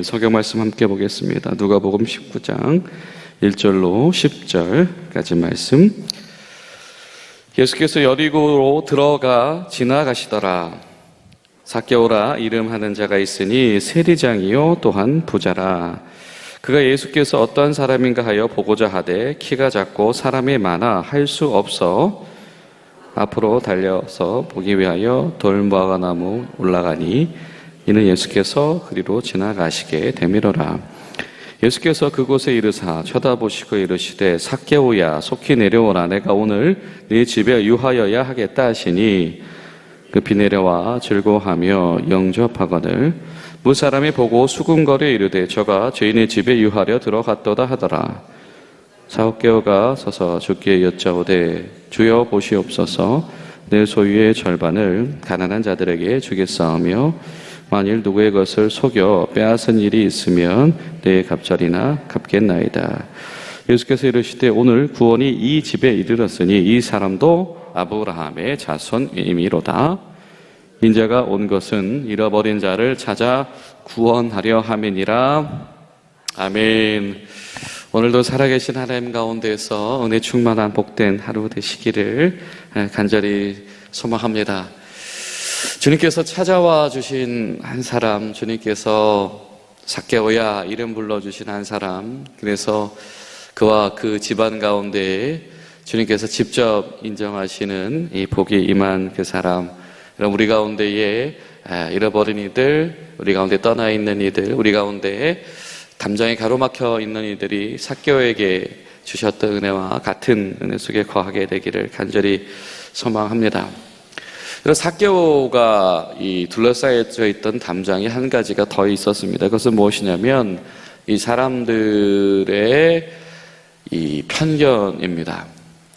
성경 말씀 함께 보겠습니다. 누가복음 19장 1절로 10절까지 말씀. 예수께서 여리고로 들어가 지나가시더라. 삭개오라 이름하는 자가 있으니 세리장이요 또한 부자라. 그가 예수께서 어떠한 사람인가 하여 보고자 하되 키가 작고 사람이 많아 할 수 없어 앞으로 달려서 보기 위하여 돌무화과 나무 올라가니 이는 예수께서 그리로 지나가시게 되미로라. 예수께서 그곳에 이르사 쳐다보시고 이르시되 삭개오야 속히 내려오라. 내가 오늘 네 집에 유하여야 하겠다 하시니 급히 내려와 즐거워하며 영접하거늘 무사람이 보고 수군거려 이르되 저가 죄인의 집에 유하려 들어갔도다 하더라. 삭개오가 서서 주께 여짜오되 주여 보시옵소서 내 소유의 절반을 가난한 자들에게 주겠사오며 만일 누구의 것을 속여 빼앗은 일이 있으면 내 갑절이나 갚겠나이다. 예수께서 이르시되 오늘 구원이 이 집에 이르렀으니 이 사람도 아브라함의 자손이미로다. 인자가 온 것은 잃어버린 자를 찾아 구원하려 함이니라. 아멘. 오늘도 살아계신 하나님 가운데서 은혜 충만한 복된 하루 되시기를 간절히 소망합니다. 주님께서 찾아와 주신 한 사람, 주님께서 삭개오야 이름 불러주신 한 사람, 그래서 그와 그 집안 가운데 주님께서 직접 인정하시는 이 복이 임한 그 사람, 우리 가운데에 잃어버린 이들, 우리 가운데 떠나 있는 이들, 우리 가운데에 담장에 가로막혀 있는 이들이 삭개오에게 주셨던 은혜와 같은 은혜 속에 거하게 되기를 간절히 소망합니다. 그래서 삭개오가 이 둘러싸여져 있던 담장이 한 가지가 더 있었습니다. 그것은 무엇이냐면 이 사람들의 이 편견입니다.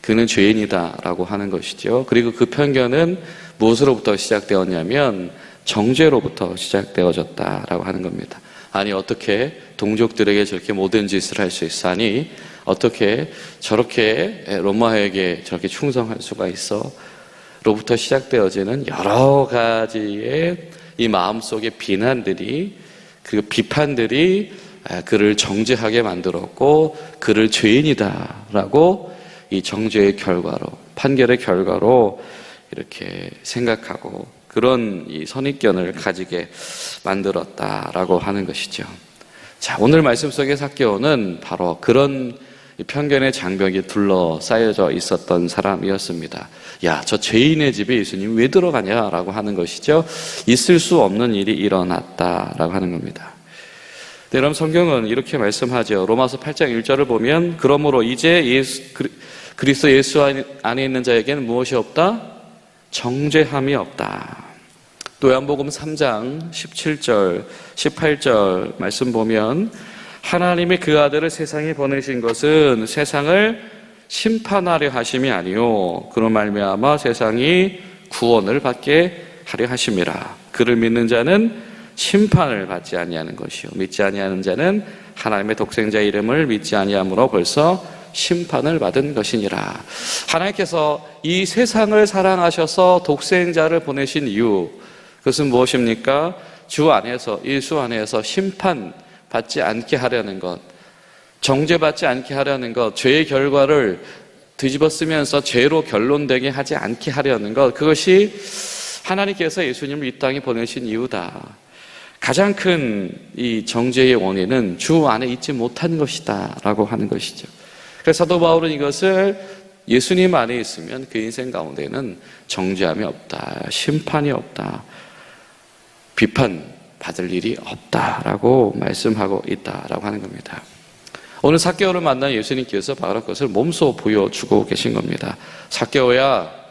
그는 죄인이다라고 하는 것이죠. 그리고 그 편견은 무엇으로부터 시작되었냐면 정죄로부터 시작되어졌다라고 하는 겁니다. 아니 어떻게 동족들에게 저렇게 모든 짓을 할 수 있어? 아니 어떻게 저렇게 로마에게 저렇게 충성할 수가 있어? 로부터 시작되어지는 여러 가지의 이 마음속의 비난들이, 그 비판들이 그를 정죄하게 만들었고 그를 죄인이다라고 이 정죄의 결과로, 판결의 결과로 이렇게 생각하고 그런 이 선입견을 가지게 만들었다라고 하는 것이죠. 자, 오늘 말씀 속의 삭개오는 바로 그런 편견의 장벽이 둘러싸여져 있었던 사람이었습니다. 야, 저 죄인의 집에 예수님 왜 들어가냐라고 하는 것이죠. 있을 수 없는 일이 일어났다라고 하는 겁니다. 네, 여러분 성경은 이렇게 말씀하죠. 로마서 8장 1절을 보면 그러므로 이제 그리스도 예수 안에 있는 자에게는 무엇이 없다? 정죄함이 없다. 또 요한복음 3장 17절 18절 말씀 보면 하나님이 그 아들을 세상에 보내신 것은 세상을 심판하려 하심이 아니요 그로 말미암아 세상이 구원을 받게 하려 하심이라. 그를 믿는 자는 심판을 받지 아니하는 것이요 믿지 아니하는 자는 하나님의 독생자 이름을 믿지 아니함으로 벌써 심판을 받은 것이니라. 하나님께서 이 세상을 사랑하셔서 독생자를 보내신 이유, 그것은 무엇입니까? 주 안에서, 예수 안에서 심판 받지 않게 하려는 것, 정죄받지 않게 하려는 것, 죄의 결과를 뒤집어 쓰면서 죄로 결론되게 하지 않게 하려는 것, 그것이 하나님께서 예수님을 이 땅에 보내신 이유다. 가장 큰 이 정죄의 원인은 주 안에 있지 못한 것이다 라고 하는 것이죠. 그래서 사도 바울은 이것을 예수님 안에 있으면 그 인생 가운데는 정죄함이 없다, 심판이 없다, 비판 받을 일이 없다라고 말씀하고 있다라고 하는 겁니다. 오늘 삭개오를 만난 예수님께서 바로 그것을 몸소 보여주고 계신 겁니다. 삭개오야,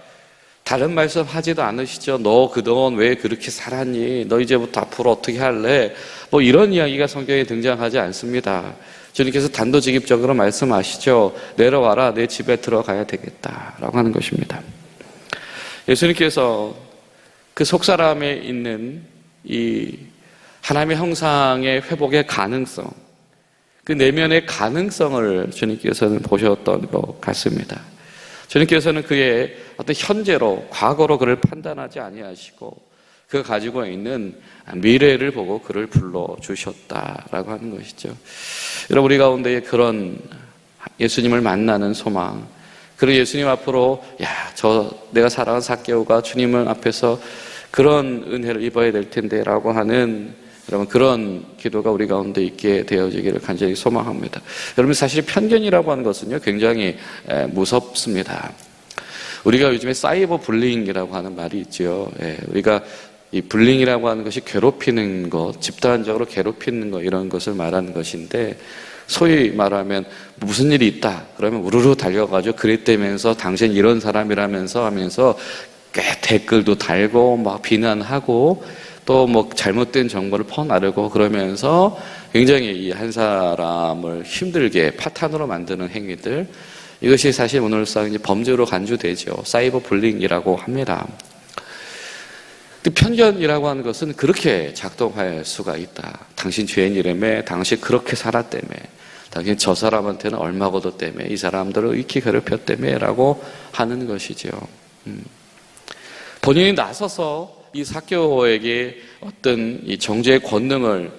다른 말씀 하지도 않으시죠. 너 그동안 왜 그렇게 살았니? 너 이제부터 앞으로 어떻게 할래? 뭐 이런 이야기가 성경에 등장하지 않습니다. 주님께서 단도직입적으로 말씀하시죠. 내려와라, 내 집에 들어가야 되겠다라고 하는 것입니다. 예수님께서 그 속사람에 있는 이 하나님의 형상의 회복의 가능성, 그 내면의 가능성을 주님께서는 보셨던 것 같습니다. 주님께서는 그의 어떤 현재로, 과거로 그를 판단하지 아니하시고 그가 가지고 있는 미래를 보고 그를 불러주셨다라고 하는 것이죠. 여러분, 우리 가운데 그런 예수님을 만나는 소망, 그리고 예수님 앞으로 내가 사랑하는 삭개오가 주님을 앞에서 그런 은혜를 입어야 될 텐데 라고 하는 여러분 그런 기도가 우리 가운데 있게 되어지기를 간절히 소망합니다. 여러분, 사실 편견이라고 하는 것은요 굉장히 무섭습니다. 우리가 요즘에 사이버 불링이라고 하는 말이 있죠. 우리가 이 불링이라고 하는 것이 괴롭히는 것, 집단적으로 괴롭히는 것, 이런 것을 말하는 것인데, 소위 말하면 무슨 일이 있다 그러면 우르르 달려가지고 그랬다면서 당신 이런 사람이라면서 하면서 꽤 댓글도 달고 막 비난하고 또 뭐 잘못된 정보를 퍼나르고 그러면서 굉장히 이 한 사람을 힘들게 파탄으로 만드는 행위들, 이것이 사실 오늘상 이제 범죄로 간주되죠. 사이버 불링이라고 합니다. 편견이라고 하는 것은 그렇게 작동할 수가 있다. 당신 죄인이라며, 당신 그렇게 살았다며, 당신 저 사람한테는 얼마고도 때문에, 이 사람들을 익히 괴롭혔다며 라고 하는 것이죠. 본인이 나서서 이 삭개오에게 어떤 이 정죄의 권능을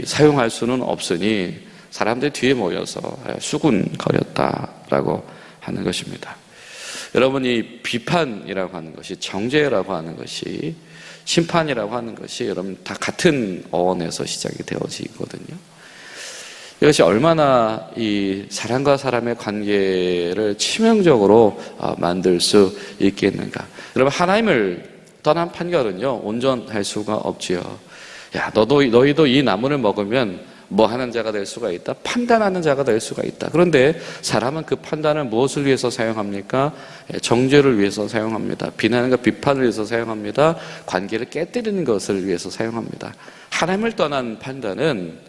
사용할 수는 없으니 사람들 뒤에 모여서 수군거렸다라고 하는 것입니다. 여러분, 이 비판이라고 하는 것이, 정죄라고 하는 것이, 심판이라고 하는 것이 여러분 다 같은 어원에서 시작이 되어지거든요. 이것이 얼마나 이 사람과 사람의 관계를 치명적으로 만들 수 있겠는가. 여러분, 하나님을 떠난 판결은요 온전할 수가 없지요. 너희도 이 나무를 먹으면 뭐 하는 자가 될 수가 있다? 판단하는 자가 될 수가 있다. 그런데 사람은 그 판단을 무엇을 위해서 사용합니까? 정죄를 위해서 사용합니다. 비난과 비판을 위해서 사용합니다. 관계를 깨뜨리는 것을 위해서 사용합니다. 하나님을 떠난 판단은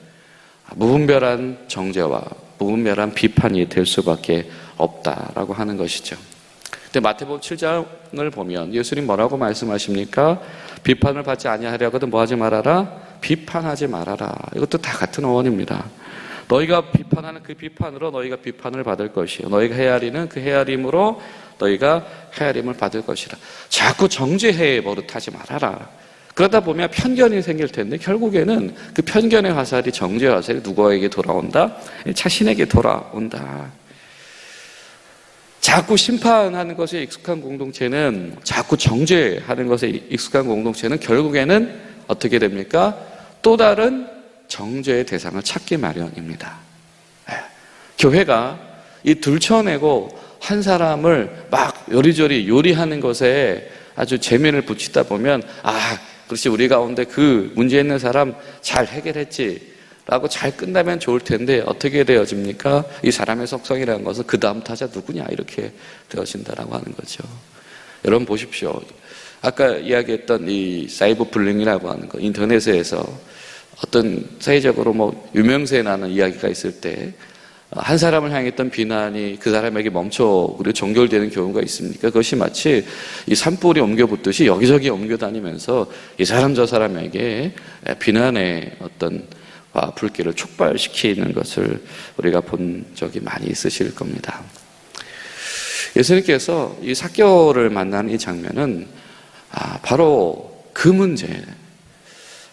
무분별한 정죄와 무분별한 비판이 될 수밖에 없다라고 하는 것이죠. 근데 마태복음 7장을 보면 예수님 뭐라고 말씀하십니까? 비판을 받지 아니하려거든 뭐 하지 말아라? 비판하지 말아라. 이것도 다 같은 어원입니다. 너희가 비판하는 그 비판으로 너희가 비판을 받을 것이요, 너희가 헤아리는 그 헤아림으로 너희가 헤아림을 받을 것이라. 자꾸 정죄해 버릇하지 말아라. 그러다 보면 편견이 생길 텐데 결국에는 그 편견의 화살이, 정죄의 화살이 누구에게 돌아온다? 자신에게 돌아온다. 자꾸 심판하는 것에 익숙한 공동체는, 자꾸 정죄하는 것에 익숙한 공동체는 결국에는 어떻게 됩니까? 또 다른 정죄의 대상을 찾기 마련입니다. 교회가 이 들춰내고 한 사람을 막 요리조리 요리하는 것에 아주 재미를 붙이다 보면, 그렇지, 우리 가운데 그 문제 있는 사람 잘 해결했지 라고 잘 끝나면 좋을 텐데 어떻게 되어집니까? 이 사람의 속성이라는 것은 그 다음 타자 누구냐 이렇게 되어진다라고 하는 거죠. 여러분 보십시오. 아까 이야기했던 이 사이버 불링이라고 하는 거, 인터넷에서 어떤 사회적으로 뭐 유명세 나는 이야기가 있을 때 한 사람을 향했던 비난이 그 사람에게 그리고 종결되는 경우가 있습니까? 그것이 마치 이 산불이 옮겨붙듯이 여기저기 옮겨다니면서 이 사람 저 사람에게 비난의 어떤 불길을 촉발시키는 것을 우리가 본 적이 많이 있으실 겁니다. 예수님께서 이 삭개오를 만난 이 장면은 바로 그 문제,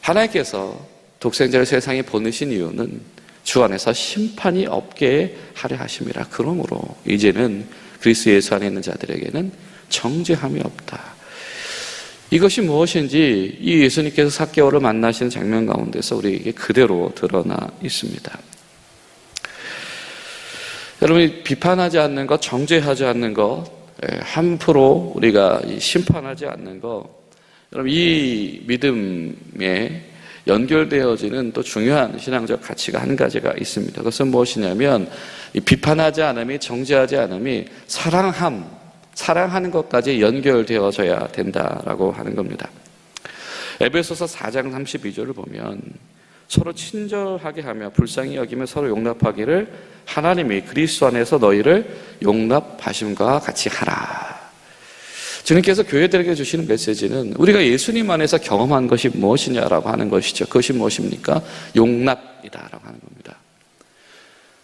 하나님께서 독생자를 세상에 보내신 이유는 주 안에서 심판이 없게 하려 하심이라. 그러므로 이제는 그리스도 예수 안에 있는 자들에게는 정죄함이 없다. 이것이 무엇인지 이 예수님께서 삭개오를 만나시는 장면 가운데서 우리에게 그대로 드러나 있습니다. 여러분이 비판하지 않는 것, 정죄하지 않는 것, 함부로 우리가 심판하지 않는 것, 여러분 이 믿음에 연결되어지는 또 중요한 신앙적 가치가 한 가지가 있습니다. 그것은 무엇이냐면 이 비판하지 않음이, 정죄하지 않음이 사랑하는 것까지 연결되어져야 된다라고 하는 겁니다. 에베소서 4장 32절을 보면 서로 친절하게 하며 불쌍히 여기며 서로 용납하기를 하나님이 그리스도 안에서 너희를 용납하심과 같이 하라. 주님께서 교회들에게 주시는 메시지는 우리가 예수님 안에서 경험한 것이 무엇이냐라고 하는 것이죠. 그것이 무엇입니까? 용납이다라고 하는 겁니다.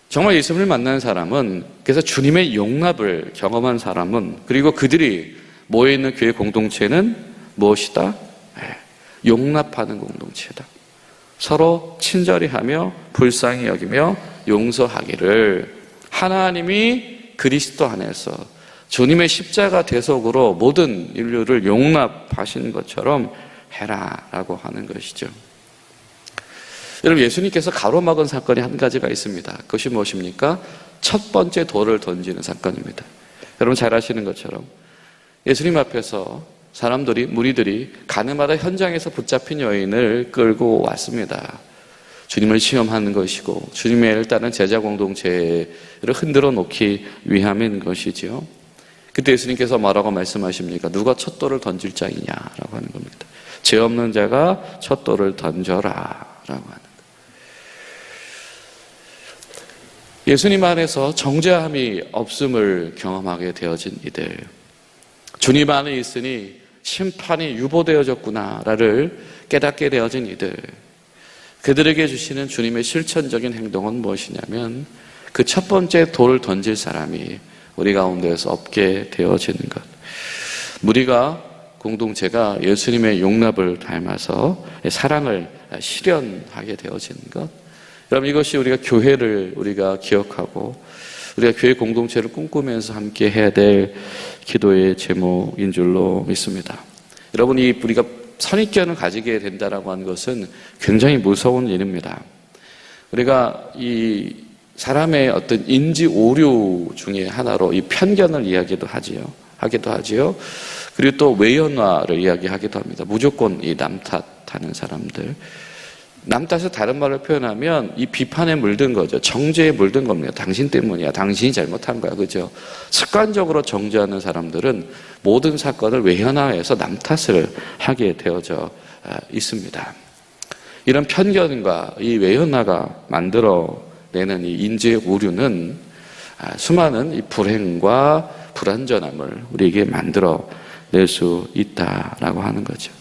정말 예수님을 만난 사람은, 그래서 주님의 용납을 경험한 사람은, 그리고 그들이 모여있는 교회 공동체는 무엇이다? 용납하는 공동체다. 서로 친절히 하며 불쌍히 여기며 용서하기를 하나님이 그리스도 안에서 주님의 십자가 대속으로 모든 인류를 용납하신 것처럼 해라라고 하는 것이죠. 여러분, 예수님께서 가로막은 사건이 한 가지가 있습니다. 그것이 무엇입니까? 첫 번째 돌을 던지는 사건입니다. 여러분 잘 아시는 것처럼 예수님 앞에서 사람들이, 무리들이 가늠하다 현장에서 붙잡힌 여인을 끌고 왔습니다. 주님을 시험하는 것이고 주님의 일단은 제자 공동체를 흔들어 놓기 위함인 것이지요. 그때 예수님께서 뭐라고 말씀하십니까? 누가 첫 돌을 던질 자이냐라고 하는 겁니다. 죄 없는 자가 첫 돌을 던져라 라고 하는 거예요. 예수님 안에서 정죄함이 없음을 경험하게 되어진 이들, 주님 안에 있으니 심판이 유보되어졌구나를 깨닫게 되어진 이들, 그들에게 주시는 주님의 실천적인 행동은 무엇이냐면 그 첫 번째 돌을 던질 사람이 우리 가운데에서 없게 되어지는 것. 우리가 공동체가 예수님의 용납을 닮아서 사랑을 실현하게 되어지는 것. 여러분, 이것이 우리가 교회를 우리가 기억하고 우리가 교회 공동체를 꿈꾸면서 함께 해야 될 기도의 제목인 줄로 믿습니다. 여러분, 우리가 선입견을 가지게 된다라고 하는 것은 굉장히 무서운 일입니다. 우리가 이 사람의 어떤 인지 오류 중에 하나로 이 편견을 하기도 하지요. 그리고 또 외연화를 이야기하기도 합니다. 무조건 이 남 탓하는 사람들. 남 탓을 다른 말로 표현하면 이 비판에 물든 거죠. 정죄에 물든 겁니다. 당신 때문이야. 당신이 잘못한 거야. 그죠? 습관적으로 정죄하는 사람들은 모든 사건을 외연화해서 남 탓을 하게 되어져 있습니다. 이런 편견과 이 외연화가 만들어내는 이 인지의 오류는 수많은 이 불행과 불완전함을 우리에게 만들어낼 수 있다라고 하는 거죠.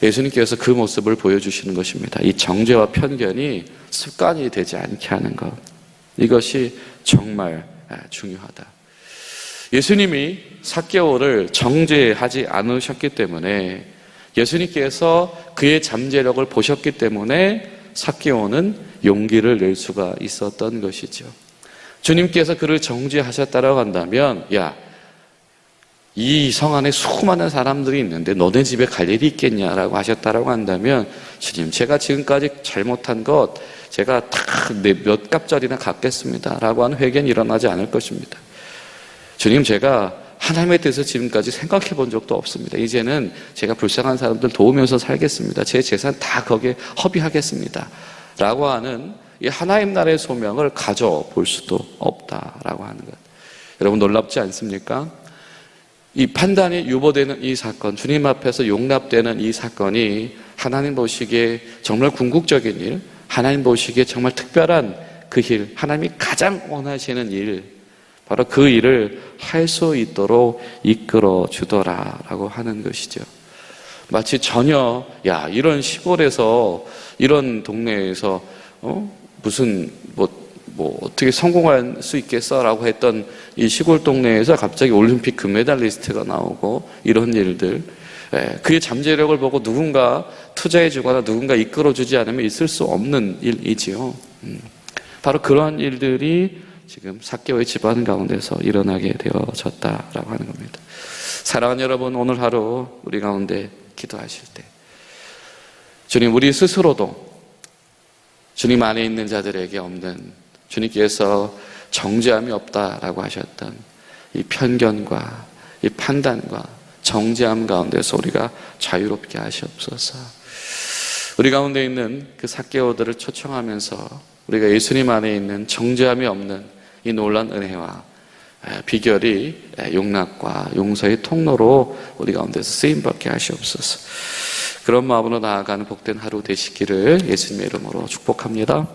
예수님께서 그 모습을 보여주시는 것입니다. 이 정죄와 편견이 습관이 되지 않게 하는 것. 이것이 정말 중요하다. 예수님이 삭개오를 정죄하지 않으셨기 때문에, 예수님께서 그의 잠재력을 보셨기 때문에 삭개오는 용기를 낼 수가 있었던 것이죠. 주님께서 그를 정죄하셨다라고 한다면, 야, 이 성 안에 수많은 사람들이 있는데 너네 집에 갈 일이 있겠냐라고 하셨다라고 한다면, 주님, 제가 지금까지 잘못한 것 제가 다 몇 갑절이나 갚겠습니다 라고 하는 회개는 일어나지 않을 것입니다. 주님, 제가 하나님에 대해서 지금까지 생각해 본 적도 없습니다. 이제는 제가 불쌍한 사람들 도우면서 살겠습니다. 제 재산 다 거기에 허비하겠습니다 라고 하는 이 하나님 나라의 소명을 가져볼 수도 없다라고 하는 것. 여러분, 놀랍지 않습니까? 이 판단이 유보되는 이 사건, 주님 앞에서 용납되는 이 사건이 하나님 보시기에 정말 궁극적인 일, 하나님 보시기에 정말 특별한 그 일, 하나님이 가장 원하시는 일, 바로 그 일을 할 수 있도록 이끌어 주더라라고 하는 것이죠. 마치 전혀 이런 시골에서, 이런 동네에서 무슨 어떻게 성공할 수 있겠어라고 했던 이 시골 동네에서 갑자기 올림픽 금메달리스트가 나오고 이런 일들, 그의 잠재력을 보고 누군가 투자해주거나 누군가 이끌어주지 않으면 있을 수 없는 일이지요. 바로 그러한 일들이 지금 삭개오의 집안 가운데서 일어나게 되어졌다라고 하는 겁니다. 사랑하는 여러분, 오늘 하루 우리 가운데 기도하실 때 주님, 우리 스스로도 주님 안에 있는 자들에게 없는, 주님께서 정죄함이 없다라고 하셨던 이 편견과 이 판단과 정죄함 가운데서 우리가 자유롭게 하시옵소서. 우리 가운데 있는 그 삭개오들을 초청하면서 우리가 예수님 안에 있는 정죄함이 없는 이 놀라운 은혜와 비결이 용납과 용서의 통로로 우리 가운데서 쓰임받게 하시옵소서. 그런 마음으로 나아가는 복된 하루 되시기를 예수님의 이름으로 축복합니다.